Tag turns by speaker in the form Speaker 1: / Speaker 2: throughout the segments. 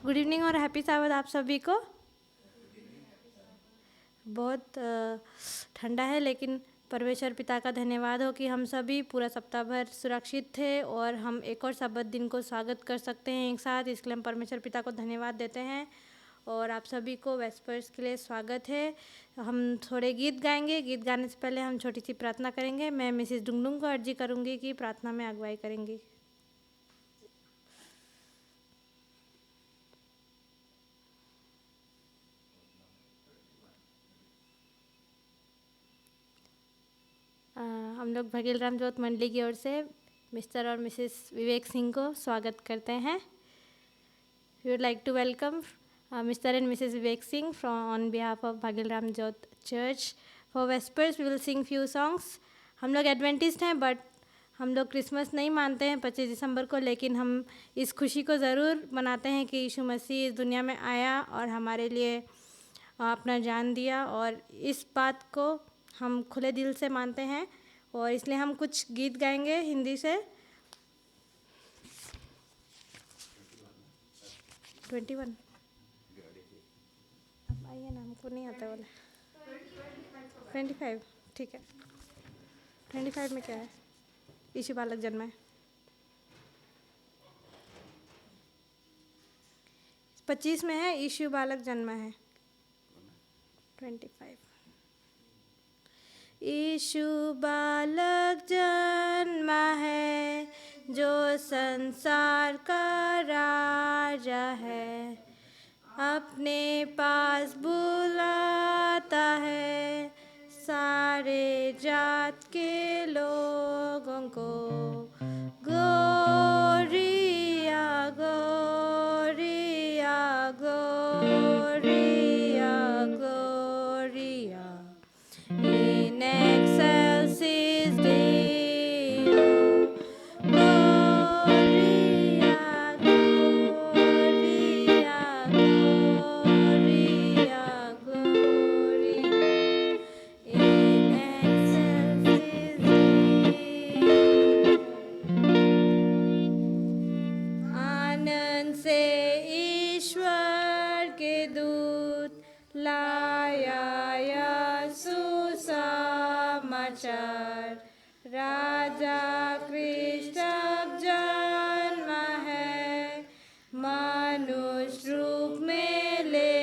Speaker 1: Good evening और happy साबत आप सभी को। बहुत ठंडा है, लेकिन परमेश्वर पिता का धन्यवाद हो कि हम सभी पूरा सप्ताह भर सुरक्षित थे और हम एक और सबत दिन को स्वागत कर सकते हैं एक साथ। इसलिए हम परमेश्वर पिता को धन्यवाद देते हैं और आप सभी को वेस्पर्स के लिए स्वागत है। हम थोड़े गीत गाएंगे। गीत गाने से पहले हम छोटी सी प्रार्थना करेंगे। मैं मिसिस डुंगडुंग को अर्जी करूंगी कि प्रार्थना में अगुवाई करेंगी। हम लोग भगील राम ज्योत मंडली की ओर से मिस्टर और मिसेस विवेक सिंह को स्वागत करते हैं। We would like to welcome Mr and Mrs Vivek Singh from on behalf of Bhagil Ram Jyot church. For vespers we will sing few songs. हम लोग एडवेंटिस्ट हैं, बट हम लोग क्रिसमस नहीं मानते हैं 25 दिसंबर को, लेकिन हम इस खुशी को ज़रूर मनाते हैं कि यीशु मसीह इस दुनिया में आया और हमारे लिए अपना जान दिया, और इस बात को हम खुले दिल से मानते हैं और इसलिए हम कुछ गीत गाएंगे हिंदी से। 21 अब आइए ना, हमको नहीं आता बोले। 25 ठीक है। 25 में क्या है? यीशु बालक जन्मा है। 25 में है यीशु बालक जन्मा है। 25 यीशु बालक जन्मा है, जो संसार का राजा है। अपने पास बुलाता है सारे जात के लोगों को। Gloria Gloria Gloria Gloria in excelsis Deo. Gloria, gloria, gloria, gloria in excelsis Deo. आनंद से ईश्वर के दूत लाया सुसमाचार। राजा कृष्ण अब जन्मा है, मनुष्य रूप में ले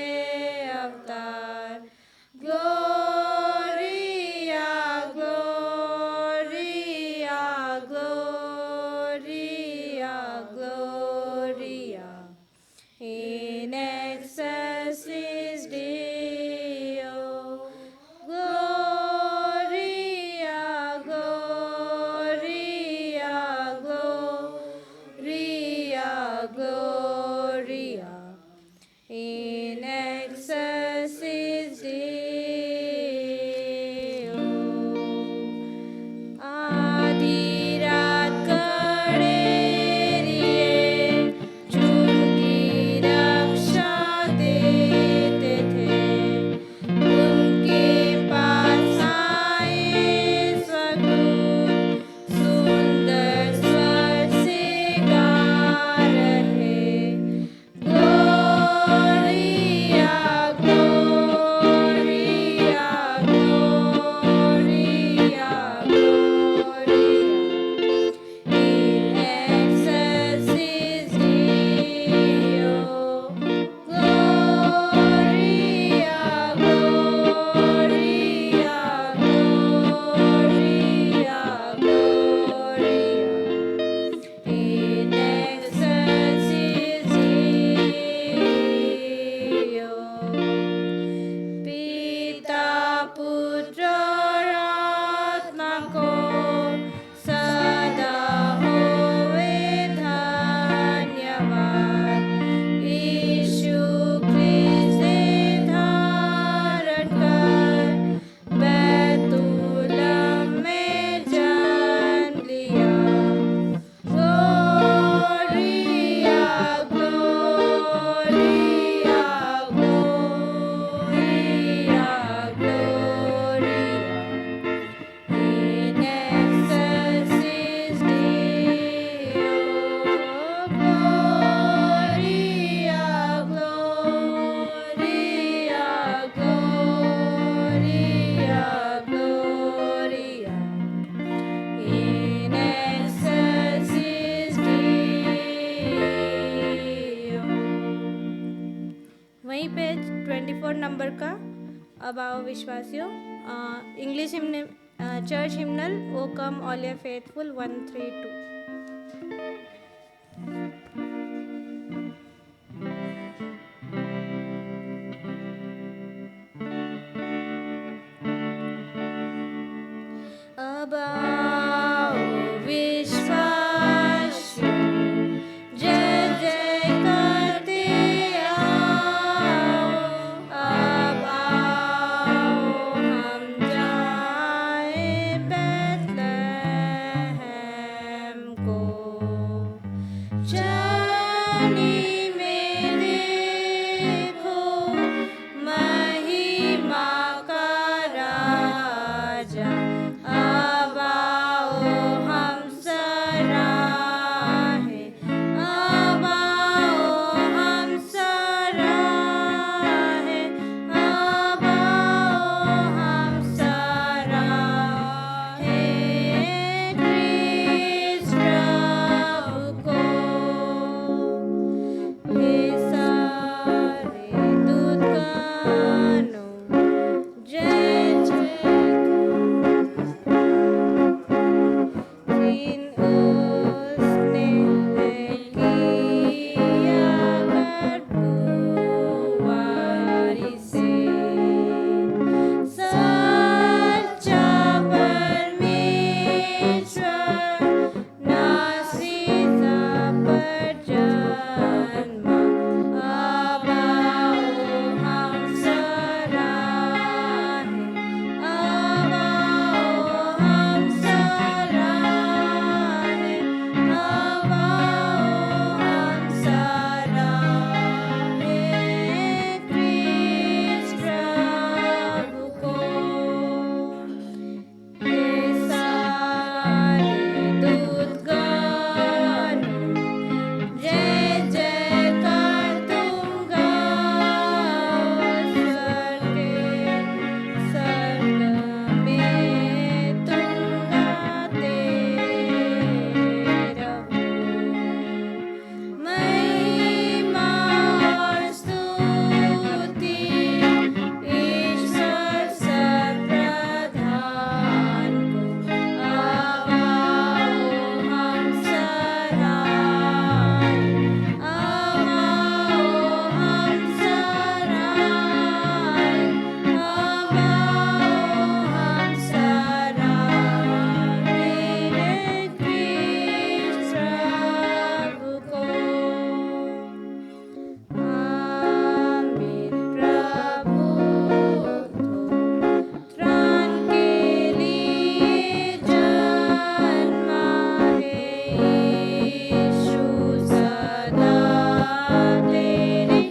Speaker 1: अवतार। Gloria Gloria Gloria Gloria in excelsis Deo. Gloria gloria gloria gloria in excelsis Deo. आधी रात कड़ेरिए चुनकी रक्षा देते थे। उनके पास आए स्वदूत, सुंदर स्वर से गा रहे। ग्लोरिया पेज 24 नंबर का। अब आओ विश्वासियों, English hymn, church hymnal, O come all your faithful 132। अब आओ विश्वासियों, जय जय करते आओ। अब आओ हम जाएं बैतलहम को, चली में देखो महिमा का राजा। अब आओ हम सराहें, अब आओ हम सराहें, अब आओ हम सराहें क्रिस्त प्रभु को। हे सारे दूतगणों, जय जय जिन उसने किया गर्भवारी से। सच्चा परमेश्वर नासीसा पर जन्मा। अब आओ हम सराहें, अब आओ हम सराहें, अब आओ हम सराहें क्रिस्त प्रभु को। हे सारे दूतगणों, जय जयकार तुम गाओ। स्वर्ग में तुम गाते रहो। महिमा और स्तुति ईश्वर सर्वप्रधान को। अब आओ हम सराहें, अब आओ हम सराहें, अब आओ हम सराहें क्रिस्त प्रभु को। आमीन। प्रभु तो त्राण के लिए जन्मा है, यीशु सदा तेरी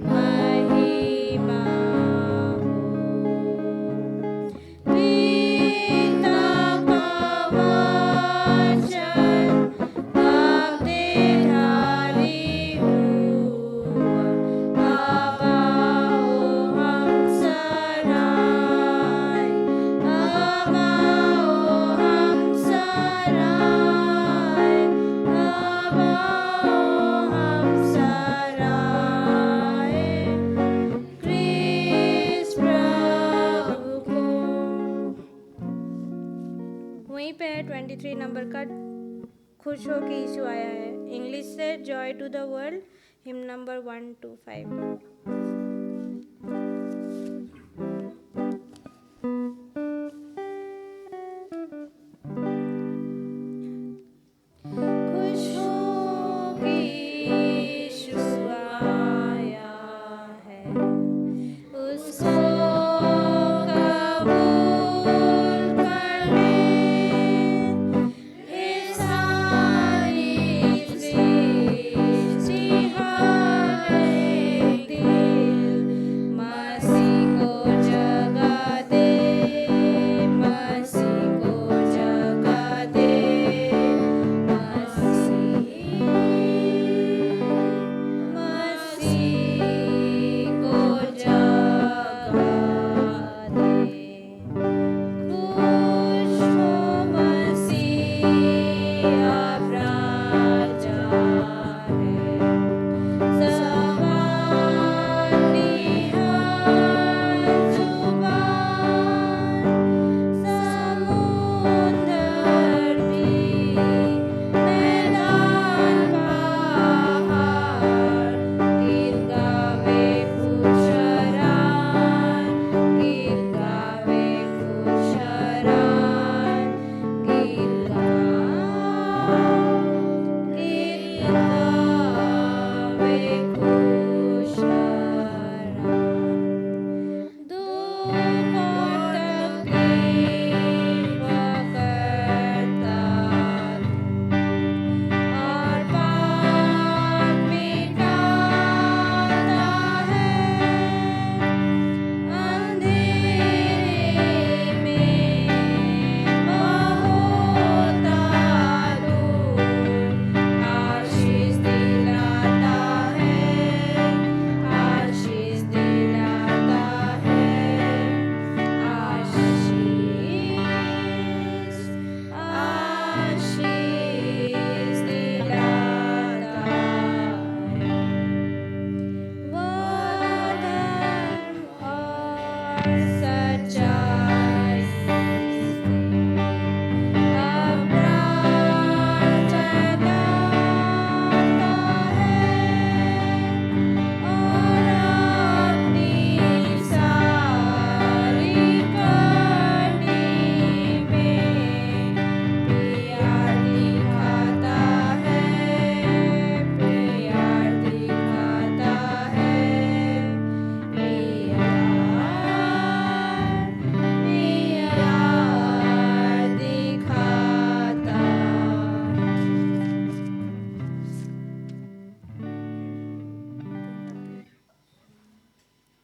Speaker 1: महिमा हो। पिता का वचन अब देहधारी हुआ। अब आओ हम सराहें, अब आओ हम सराहें, अब आओ हम सराहें क्रिस्त प्रभु को। वहीं पे है 23 नंबर का, खुश हो कि यीशु आया है। इंग्लिश से joy to the world, hymn number 125। खुश हो कि यीशु आया है, उसको कबूल कर ले। हे सारी सृष्टि हर एक दिल मसीह को जगा दे।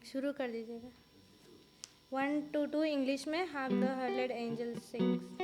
Speaker 1: शुरू कर दीजिएगा। 1 2 2 इंग्लिश में हाफ द हर्लेड एंजल सिंग्स।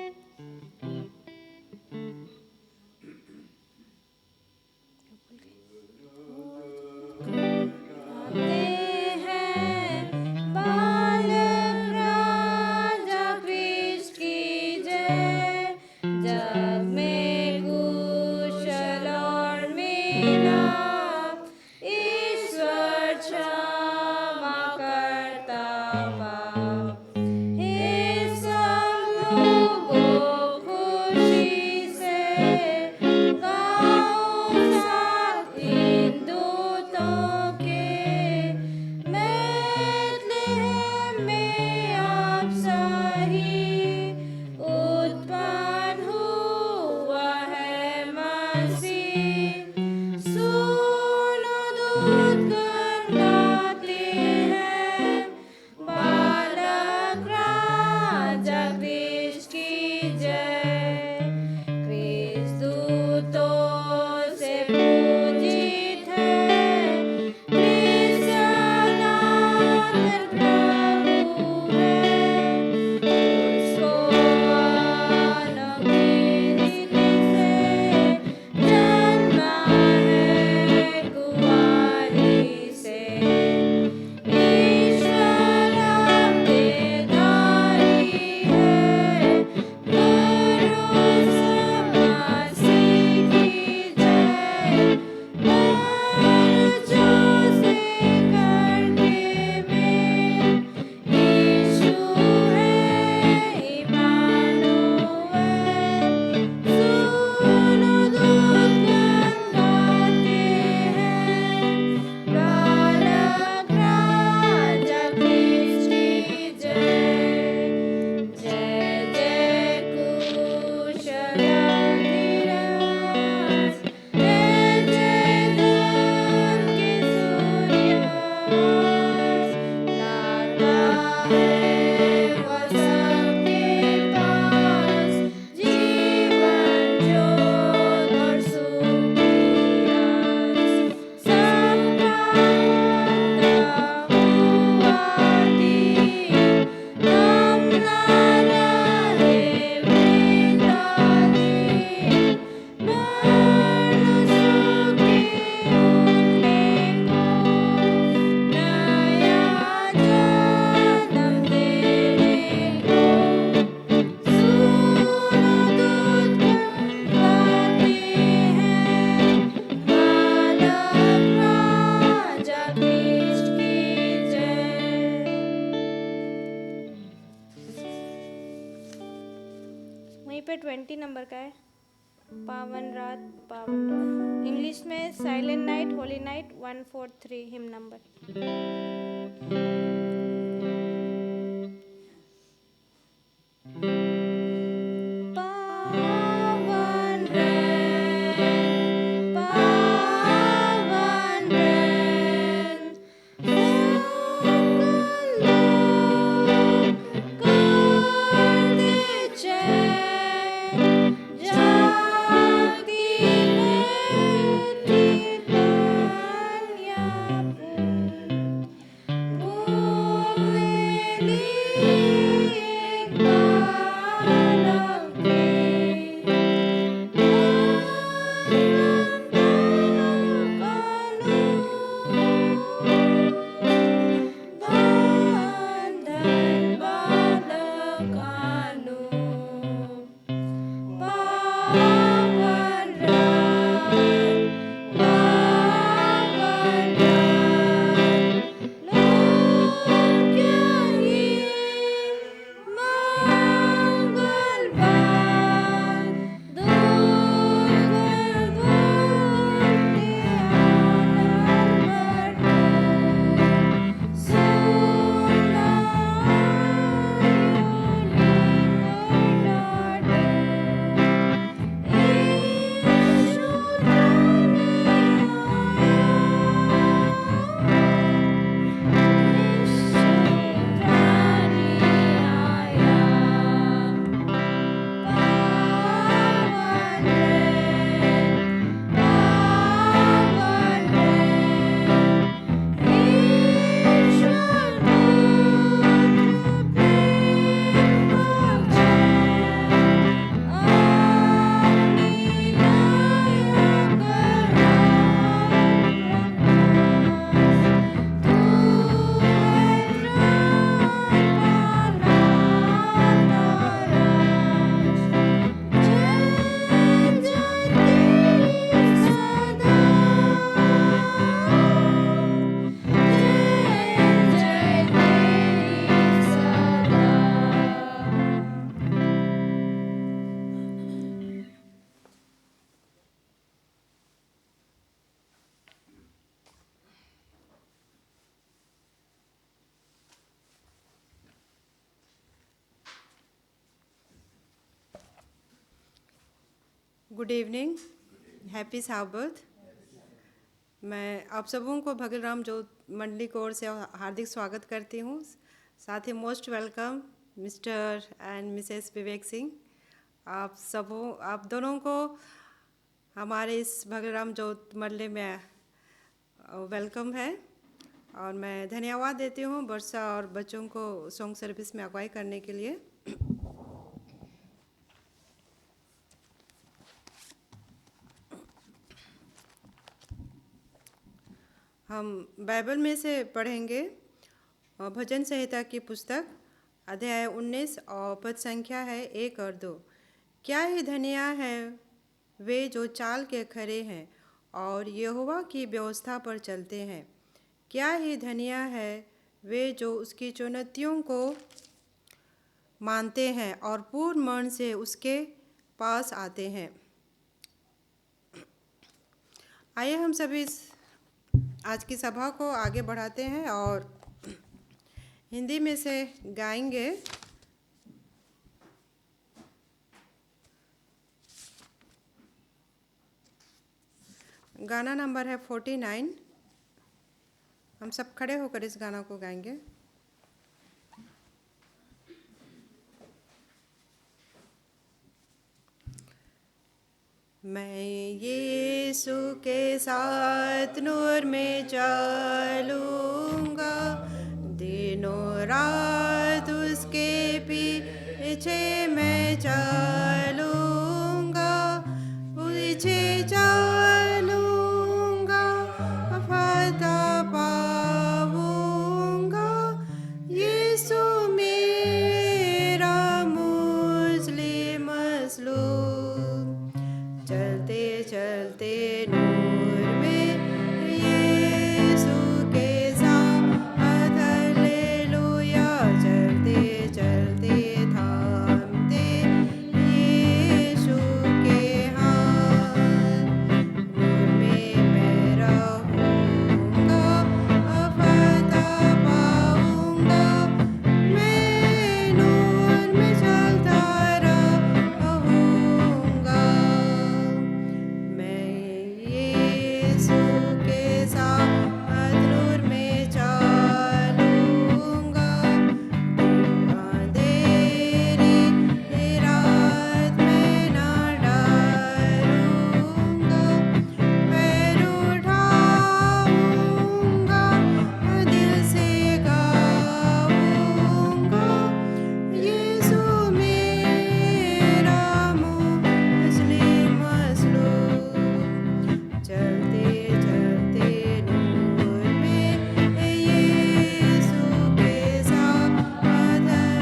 Speaker 1: वहीं पे 20 नंबर का है, पावन रात पावन रात। इंग्लिश में silent night Holi night 143 him number.
Speaker 2: Good evening, happy साबत। मैं आप सबों को भगलराम ज्योत मंडली की ओर से हार्दिक स्वागत करती हूँ। साथ ही most welcome Mr and Mrs Vivek Singh. आप दोनों को हमारे इस भगलराम ज्योत मंडली में वेलकम है और मैं धन्यवाद देती हूँ वर्षा और बच्चों को सॉन्ग सर्विस में अगुवाई करने के लिए। हम बाइबल में से पढ़ेंगे भजन संहिता की पुस्तक अध्याय 19 और पद संख्या है 1 और 2। क्या ही धन्य है वे जो चाल के खरे हैं और यहोवा की व्यवस्था पर चलते हैं। क्या ही धन्य है वे जो उसकी चुनौतियों को मानते हैं और पूर्ण मन से उसके पास आते हैं। आइए हम सभी आज की सभा को आगे बढ़ाते हैं और हिंदी में से गाएंगे। गाना नंबर है 49। हम सब खड़े होकर इस गाना को गाएंगे। मैं यीशु के साथ नूर में चलूँगा, दिनों रात उसके पीछे मैं चलूँगा, पीछे चलूँगा, फतह पाऊँगा। यीशु मेरा मुस्लिम मसलूब, चलते चलते नूर में यीशु के साथ, हालेलुया। चलते चलते थामते यीशु के हाथ, नूर में मैं रहूँगा, फतह पाऊँगा। मैं नूर में चलता रहूँगा, मैं यीशु के साथ नूर में चलूँगा। अंधेरी रात में न डरूँगा, पैर उठाऊँगा, दिल से गाऊँगा। यीशु मेरा मुस्लिम मसलूब, चलते चलते नूर में यीशु के साथ,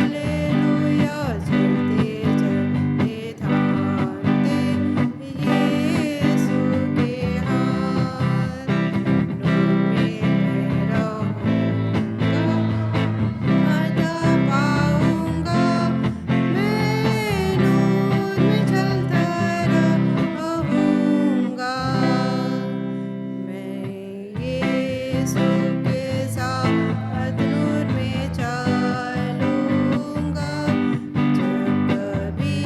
Speaker 2: हालेलुया। चलते चलते थामते यीशु के हाथ, नूर में मैं रहूँगा, फतह पाऊँगा। मैं नूर में चलता रहूँगा, मैं यीशु के साथ नूर में चलूँगा। जब कभी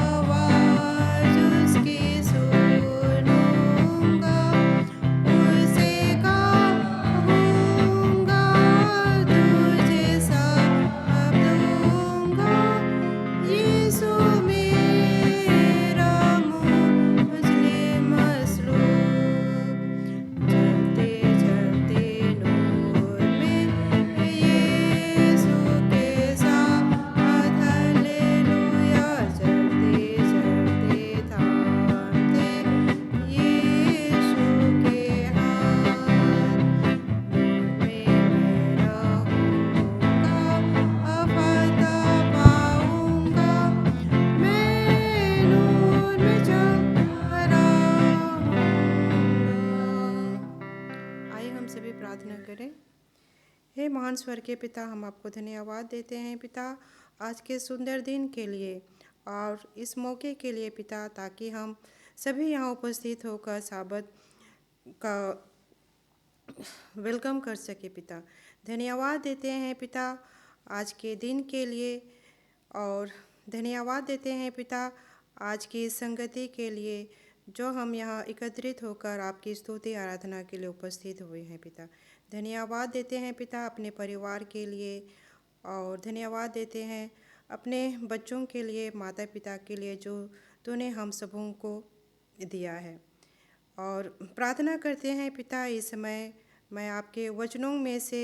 Speaker 2: आवाज़ उसकी सुनूँगा, उसे कहूँगा, तुझे सब दूँगा। यीशु मेरा मुस्लिम मसलूब, चलते चलते नूर में यीशु के साथ, हालेलुया। चलते चलते थामते यीशु के हाथ, नूर में मैं रहूँगा, फतह पाऊँगा। मैं नूर में चलता रहूँगा। आइए हम सभी प्रार्थना करें। हे महान स्वर के पिता, हम आपको धन्यवाद देते हैं पिता, आज के सुंदर दिन के लिए और इस मौके के लिए पिता, ताकि हम सभी यहाँ उपस्थित होकर साबत का वेलकम कर सके पिता। धन्यवाद देते हैं पिता आज के दिन के लिए और धन्यवाद देते हैं पिता आज की इस संगति के लिए जो हम यहाँ एकत्रित होकर आपकी स्तुति आराधना के लिए उपस्थित हुए हैं पिता। धन्यवाद देते हैं पिता अपने परिवार के लिए, और धन्यवाद देते हैं अपने बच्चों के लिए, माता पिता के लिए जो तूने हम सबों को दिया है। और प्रार्थना करते हैं पिता इस समय मैं आपके वचनों में से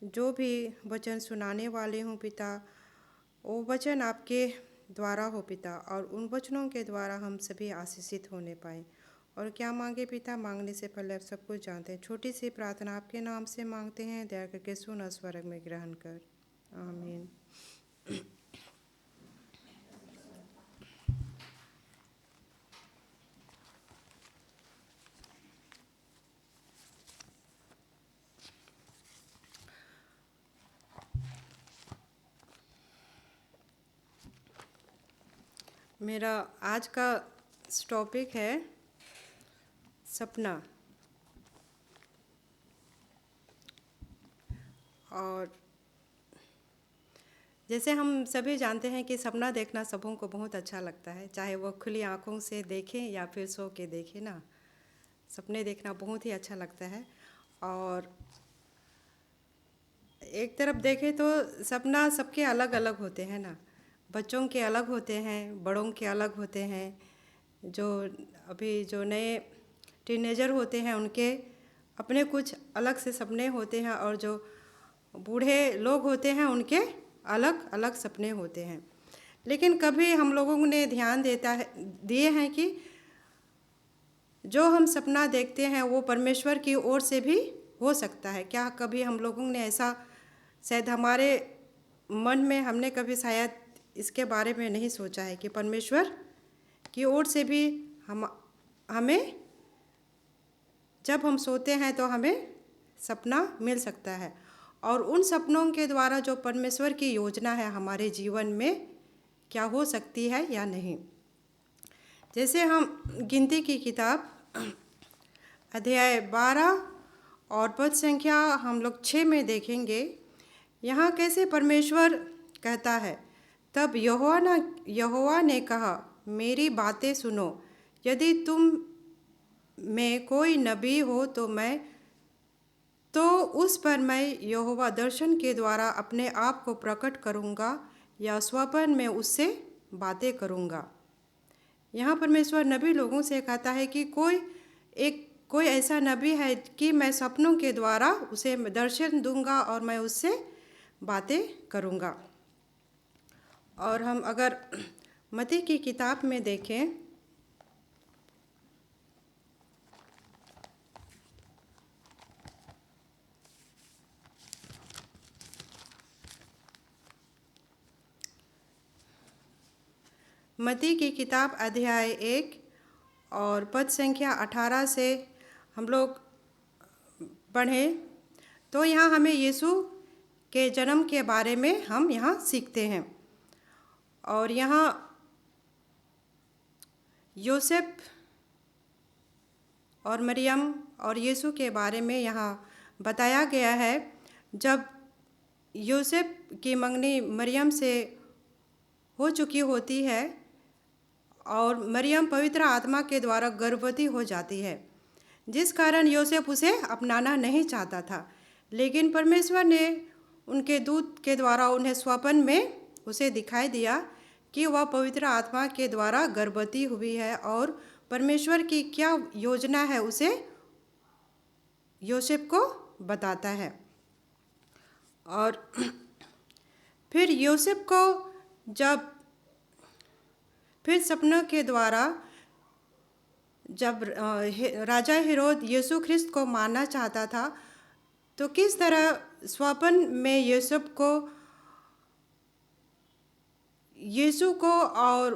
Speaker 2: जो भी वचन सुनाने वाले हूँ पिता, वो वचन आपके द्वारा हो पिता, और उन वचनों के द्वारा हम सभी आशीषित होने पाए। और क्या मांगे पिता, मांगने से पहले आप सब कुछ जानते हैं। छोटी सी प्रार्थना आपके नाम से मांगते हैं, दया करके सुन स्वर्ग में ग्रहण कर। आमीन। मेरा आज का टॉपिक है सपना। और जैसे हम सभी जानते हैं कि सपना देखना सबों को बहुत अच्छा लगता है, चाहे वो खुली आंखों से देखें या फिर सो के देखें ना, सपने देखना बहुत ही अच्छा लगता है। और एक तरफ देखें तो सपना सबके अलग अलग होते हैं ना, बच्चों के अलग होते हैं, बड़ों के अलग होते हैं, जो अभी जो नए टीनेजर होते हैं उनके अपने कुछ अलग से सपने होते हैं, और जो बूढ़े लोग होते हैं उनके अलग अलग सपने होते हैं। लेकिन कभी हम लोगों ने ध्यान दिए हैं कि जो हम सपना देखते हैं वो परमेश्वर की ओर से भी हो सकता है क्या? कभी हम लोगों ने ऐसा, शायद हमारे मन में हमने कभी शायद इसके बारे में नहीं सोचा है कि परमेश्वर की ओर से भी हमें जब हम सोते हैं तो हमें सपना मिल सकता है, और उन सपनों के द्वारा जो परमेश्वर की योजना है हमारे जीवन में क्या हो सकती है या नहीं। जैसे हम गिनती की किताब अध्याय 12 और पद संख्या हम लोग 6 में देखेंगे, यहाँ कैसे परमेश्वर कहता है, तब यहोवा ने कहा, मेरी बातें सुनो, यदि तुम में कोई नबी हो तो उस पर मैं यहोवा दर्शन के द्वारा अपने आप को प्रकट करूँगा या स्वप्न में उससे बातें करूँगा। यहाँ परमेश्वर नबी लोगों से कहता है कि कोई ऐसा नबी है कि मैं सपनों के द्वारा उसे दर्शन दूंगा और मैं उससे बातें करूँगा। और हम अगर मत्ती की किताब में देखें, मत्ती की किताब अध्याय 1 और पद संख्या 18 से हम लोग पढ़ें तो यहाँ हमें यीशु के जन्म के बारे में हम यहाँ सीखते हैं। और यहाँ योसेफ और मरियम और यीशु के बारे में यहाँ बताया गया है। जब योसेफ की मंगनी मरियम से हो चुकी होती है और मरियम पवित्र आत्मा के द्वारा गर्भवती हो जाती है, जिस कारण योसेफ उसे अपनाना नहीं चाहता था, लेकिन परमेश्वर ने उनके दूत के द्वारा उन्हें स्वप्न में उसे दिखाई दिया कि वह पवित्र आत्मा के द्वारा गर्भवती हुई है, और परमेश्वर की क्या योजना है उसे योसेफ को बताता है। और फिर योसेफ को फिर सपनों के द्वारा जब राजा हेरोद यीशु ख्रिस्त को मारना चाहता था, तो किस तरह स्वप्न में यीशु को और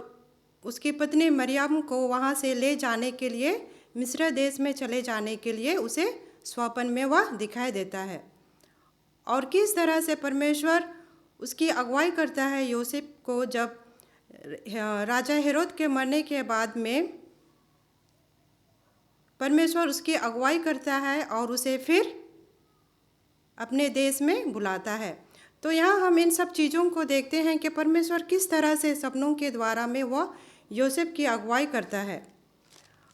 Speaker 2: उसकी पत्नी मरियम को वहाँ से ले जाने के लिए, मिस्र देश में चले जाने के लिए उसे स्वप्न में वह दिखाई देता है, और किस तरह से परमेश्वर उसकी अगुवाई करता है योसेफ को। जब राजा हेरोद के मरने के बाद में परमेश्वर उसकी अगुवाई करता है और उसे फिर अपने देश में बुलाता है। तो यहाँ हम इन सब चीज़ों को देखते हैं कि परमेश्वर किस तरह से सपनों के द्वारा में वह योसेफ की अगुवाई करता है।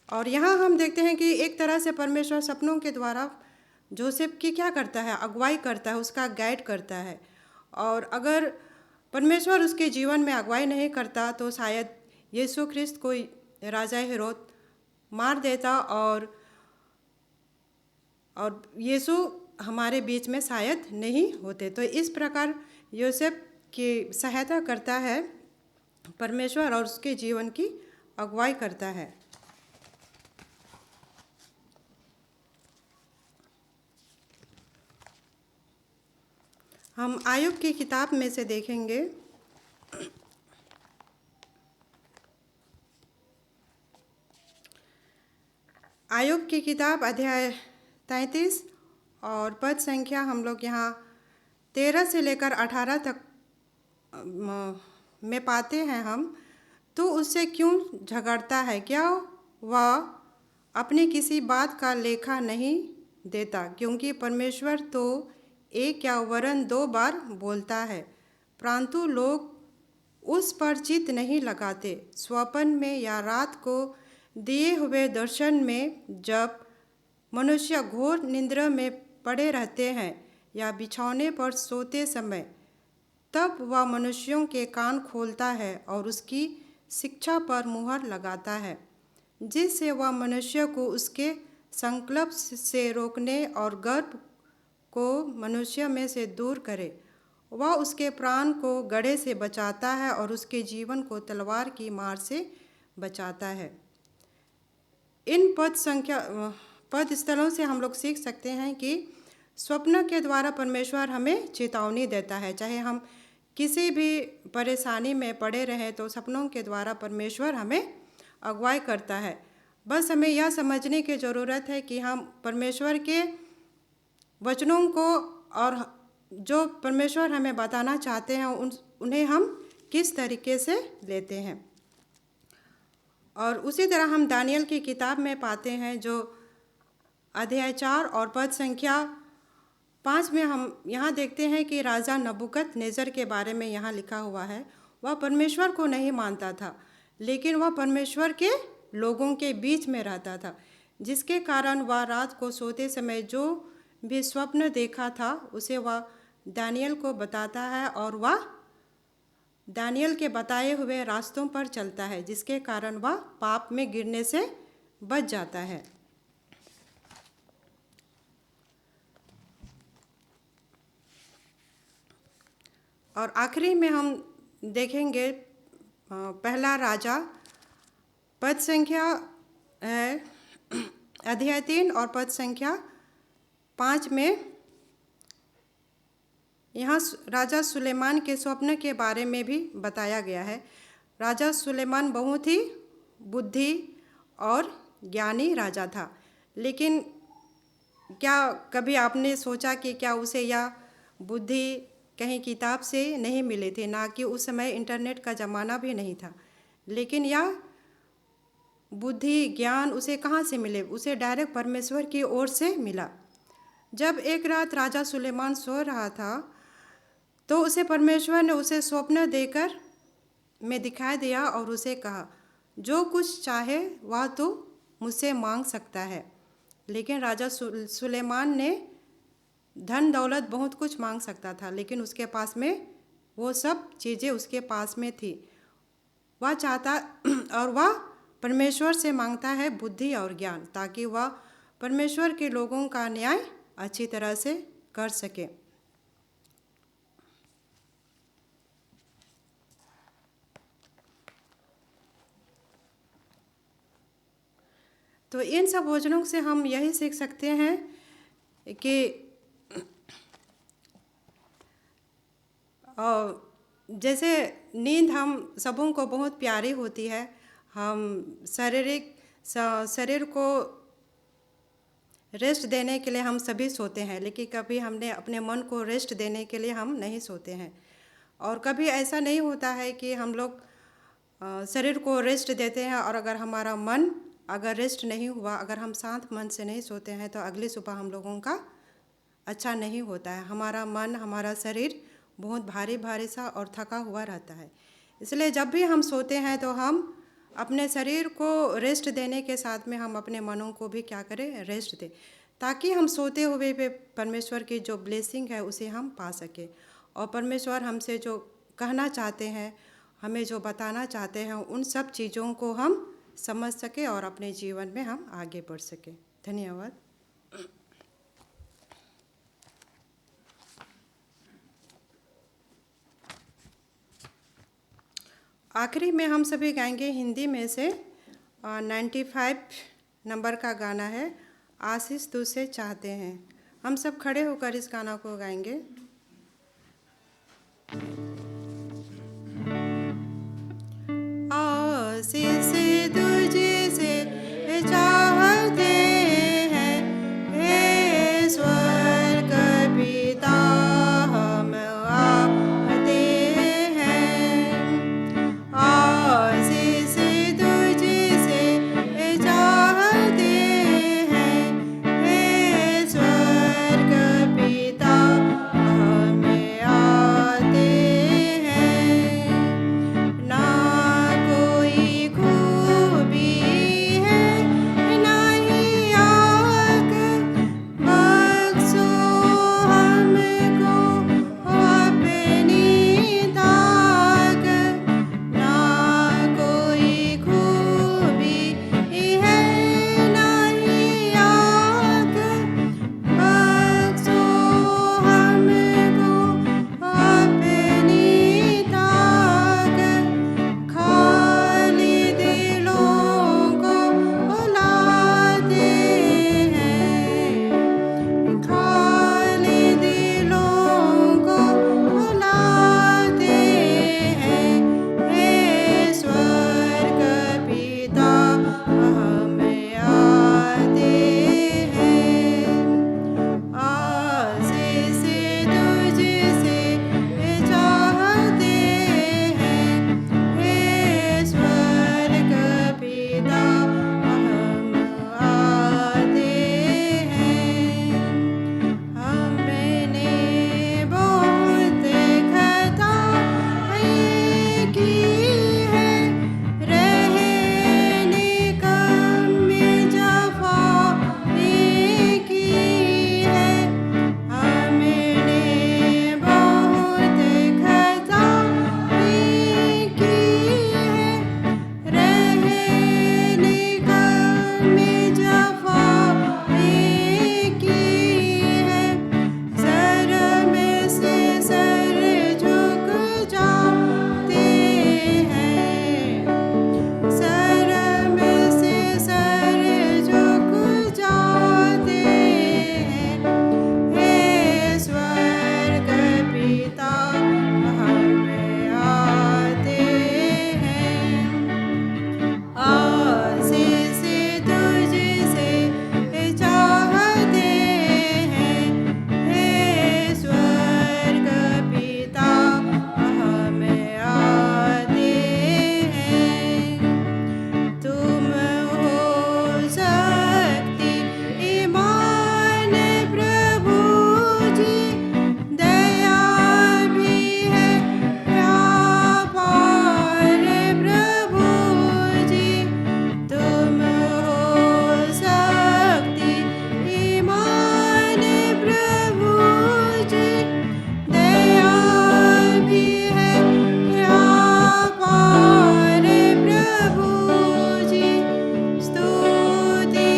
Speaker 2: और यहाँ हम देखते हैं कि एक तरह से परमेश्वर सपनों के द्वारा जोसेफ की क्या करता है, अगुवाई करता है, उसका गाइड करता है। और अगर परमेश्वर उसके जीवन में अगुवाई नहीं करता तो शायद यीशु ख्रिस्त को राजा हेरोद मार देता और यीशु हमारे बीच में शायद नहीं होते। तो इस प्रकार योसेफ की सहायता करता है परमेश्वर और उसके जीवन की अगुवाई करता है। हम आयुब की किताब में से देखेंगे। आयुब की किताब अध्याय 33 और पद संख्या हम लोग यहाँ 13 से लेकर 18 तक में पाते हैं हम। तो उससे क्यों झगड़ता है? क्या वह अपनी किसी बात का लेखा नहीं देता? क्योंकि परमेश्वर तो एक या वरन 2 बार बोलता है, परंतु लोग उस पर चित्त नहीं लगाते। स्वप्न में या रात को दिए हुए दर्शन में जब मनुष्य घोर निद्रा में पड़े रहते हैं या बिछौने पर सोते समय, तब वह मनुष्यों के कान खोलता है और उसकी शिक्षा पर मुहर लगाता है, जिससे वह मनुष्य को उसके संकल्प से रोकने और गर्भ को मनुष्य में से दूर करे। वह उसके प्राण को गड्ढे से बचाता है और उसके जीवन को तलवार की मार से बचाता है। इन पद स्थलों से हम लोग सीख सकते हैं कि स्वप्न के द्वारा परमेश्वर हमें चेतावनी देता है। चाहे हम किसी भी परेशानी में पड़े रहें तो सपनों के द्वारा परमेश्वर हमें अगुवाई करता है। बस हमें यह समझने की ज़रूरत है कि हम परमेश्वर के वचनों को और जो परमेश्वर हमें बताना चाहते हैं उन्हें हम किस तरीके से लेते हैं। और उसी तरह हम दानियल की किताब में पाते हैं, जो अध्याय 4 और पद संख्या 5 में हम यहाँ देखते हैं कि राजा नबूकदनेस्सर के बारे में यहाँ लिखा हुआ है। वह परमेश्वर को नहीं मानता था, लेकिन वह परमेश्वर के लोगों के बीच में रहता था, जिसके कारण वह रात को सोते समय जो भी स्वप्न देखा था उसे वह दानियल को बताता है और वह दानियल के बताए हुए रास्तों पर चलता है, जिसके कारण वह पाप में गिरने से बच जाता है। और आखिरी में हम देखेंगे पहला राजा पद संख्या है अध्याय 3 और पद संख्या 5 में यहाँ राजा सुलेमान के स्वप्न के बारे में भी बताया गया है। राजा सुलेमान बहुत ही बुद्धि और ज्ञानी राजा था, लेकिन क्या कभी आपने सोचा कि क्या उसे यह बुद्धि कहीं किताब से नहीं मिले थे? ना कि उस समय इंटरनेट का ज़माना भी नहीं था, लेकिन यह बुद्धि ज्ञान उसे कहाँ से मिले? उसे डायरेक्ट परमेश्वर की ओर से मिला। जब एक रात राजा सुलेमान सो रहा था तो उसे परमेश्वर ने उसे स्वप्न देकर में दिखाई दिया और उसे कहा, जो कुछ चाहे वह तो मुझसे मांग सकता है। लेकिन राजा सुलेमान ने धन दौलत बहुत कुछ मांग सकता था, लेकिन उसके पास में वो सब चीज़ें उसके पास में थी। वह चाहता और वह परमेश्वर से मांगता है बुद्धि और ज्ञान, ताकि वह परमेश्वर के लोगों का न्याय अच्छी तरह से कर सके। तो इन सब वचनों से हम यही सीख सकते हैं कि जैसे नींद हम सबों को बहुत प्यारी होती है। हम शरीर को रेस्ट देने के लिए हम सभी सोते हैं, लेकिन कभी हमने अपने मन को रेस्ट देने के लिए हम नहीं सोते हैं। और कभी ऐसा नहीं होता है कि हम लोग शरीर को रेस्ट देते हैं और अगर हमारा मन अगर रेस्ट नहीं हुआ, अगर हम शांत मन से नहीं सोते हैं तो अगली सुबह हम लोगों का अच्छा नहीं होता है। हमारा मन, हमारा शरीर बहुत भारी भारी सा और थका हुआ रहता है। इसलिए जब भी हम सोते हैं तो हम अपने शरीर को रेस्ट देने के साथ में हम अपने मनों को भी क्या करें, रेस्ट दें, ताकि हम सोते हुए भी परमेश्वर की जो ब्लेसिंग है उसे हम पा सकें। और परमेश्वर हमसे जो कहना चाहते हैं, हमें जो बताना चाहते हैं, उन सब चीज़ों को हम समझ सकें और अपने जीवन में हम आगे बढ़ सकें। धन्यवाद। आखिरी में हम सभी गाएंगे हिंदी में से 95 नंबर का गाना है, आशीष तुझसे चाहते हैं। हम सब खड़े होकर इस गाना को गाएंगे। आशीष तुझसे चाहते हैं, हे स्वर्ग पिता हम आते हैं। आशीष तुझसे चाहते हैं, हे स्वर्ग पिता हम आते हैं। ना कोई खूबी है, नहीं आग बख्शो हमको अपनी दाग। ना कोई खूबी है, नहीं आग बख्शो हमको अपनी दाग। खाली दिलों को बुलाते हैं, खाली दिलों को बुलाते हैं, हे स्वर्ग पिता हम आते हैं। आशीष तुझसे चाहते हैं, हे स्वर्ग पिता हम आते हैं। हमने बहुत खताएं की है, रहने कम में जफाएं की है। हमने बहुत खताएं की है, रहने कम में जफाएं की है। सर में से सर झुक जाते हैं, सर में से सर झुक जाते हैं, हे स्वर्ग पिता हम आते हैं। आशीष तुझसे चाहते हैं, हे स्वर्ग पिता हम आते हैं। तुम हो शक्ति ईमान प्रभु जी, दया भी है व्यापार प्रभु जी। तुम हो शक्ति ईमान प्रभु जी, दया भी है व्यापार प्रभु जी। स्तुति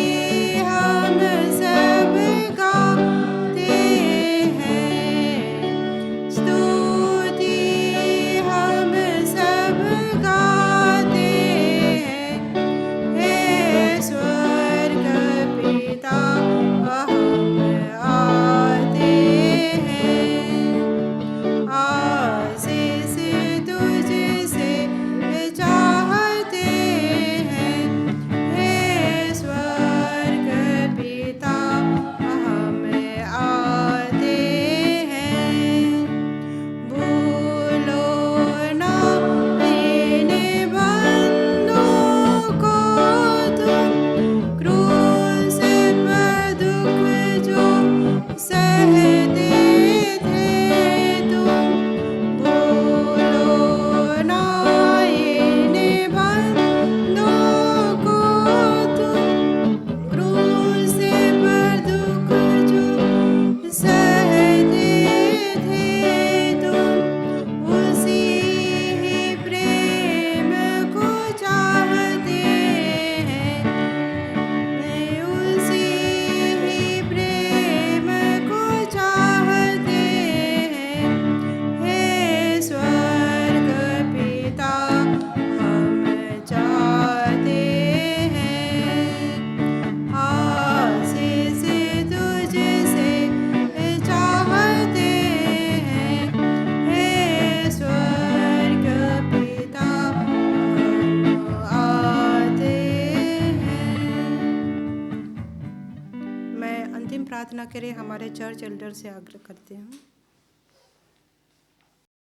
Speaker 2: हम सब गाते हैं, स्तुति हम सब गाते हैं, हे स्वर्ग पिता हम आते हैं। आशीष तुझसे चाहते हैं, हे स्वर्ग पिता हम आते हैं। भूलो ना इन बंदों को तुम, क्रूस पर दुख जो सहते थे तुम। भूलो ना इन के लिए हमारे चर्च एल्डर से आग्रह करते हैं।